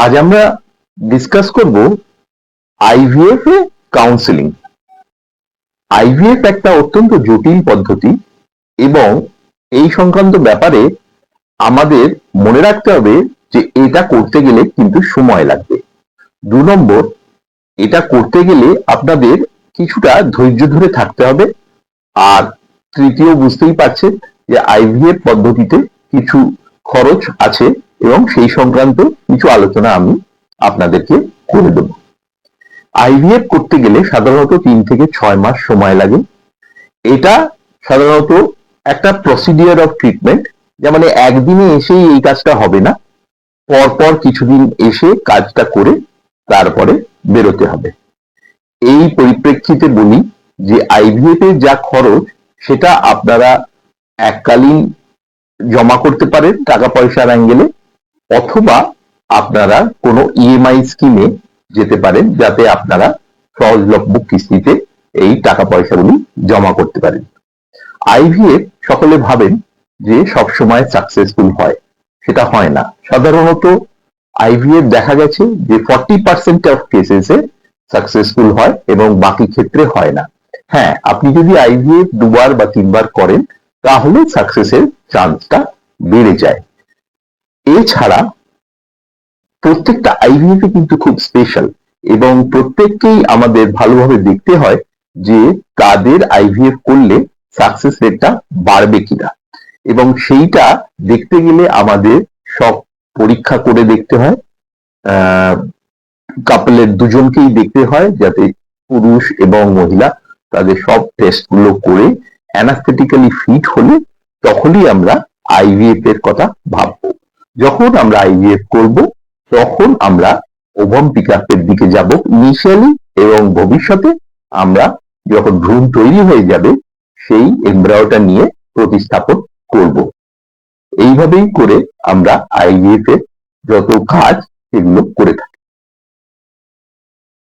আজ আমরা ডিসকাস করব আইভিএফ এ কাউন্সেলিং। আইভিএফ একটা অত্যন্ত জটিল পদ্ধতি এবং এই সংক্রান্ত ব্যাপারে আমাদের মনে রাখতে হবে যে এটা করতে গেলে কিন্তু সময় লাগবে। 2 নম্বর, এটা করতে গেলে আপনাদের কিছুটা ধৈর্য ধরে থাকতে হবে। আর তৃতীয়, বুঝতেই পারছেন যে আইভিএফ পদ্ধতিতে কিছু খরচ আছে এবং সেই সংক্রান্ত কিছু আলোচনা আমি আপনাদেরকে করে দেব। আইভিএফ করতে গেলে সাধারণত 3 থেকে 6 মাস সময় লাগে। এটা সাধারণত একটা প্রসিডিওর অফ ট্রিটমেন্ট, যেমন একদিনে এসেই এই কাজটা হবে না, পরপর কিছুদিন এসে কাজটা করে তারপরে বেরোতে হবে। এই পরিপ্রেক্ষিতে বলি যে আইভিএফ এর যা খরচ সেটা আপনারা এককালীন জমা করতে পারেন টাকা পয়সার অ্যাঙ্গেলে, অথবা আপনারা কোনো ইএমআই স্কিমে যেতে পারেন যাতে আপনারা সহজলভ্য কিস্তিতে এই টাকা পয়সাগুলি জমা করতে পারেন। আইভিএফ সকলে ভাবেন যে সবসময় সাকসেসফুল হয়, সেটা হয় না। সাধারণত আইভিএফ দেখা গেছে যে 40% অফ কেসেসে সাকসেসফুল হয় এবং বাকি ক্ষেত্রে হয় না। হ্যাঁ, আপনি যদি আইভিএফ 2 বার বা 3 বার করেন তাহলে সাকসেসের চান্সটা বেড়ে যায়। এছাড়া প্রত্যেকটা আইভিএফ কিন্তু খুব স্পেশাল এবং প্রত্যেককেই আমাদের ভালোভাবে দেখতে হয় যে তাদের আইভিএফ করলে সাকসেস রেটটা বাড়বে কিনা, এবং সেইটা দেখতে গেলে আমাদের সব পরীক্ষা করে দেখতে হয়। কাপলের দুজনকেই দেখতে হয় যাতে পুরুষ এবং মহিলা তাদের সব টেস্ট গুলো করে অ্যানাস্থেটিক্যালি ফিট হলে তখনই আমরা আইভিএফ এর কথা ভাববো। যখন আমরা আইভিএফ করব তখন আমরা ওভাম পিকআপের দিকে যাব ইনিশিয়ালি, এবং ভবিষ্যতে আমরা যখন ভ্রূণ তৈরি হয়ে যাবে সেই এমব্রায়োটা নিয়ে প্রতিস্থাপন করব। এইভাবেই করে আমরা আইভিএফ এর যত কাজ সেগুলো করে থাকি।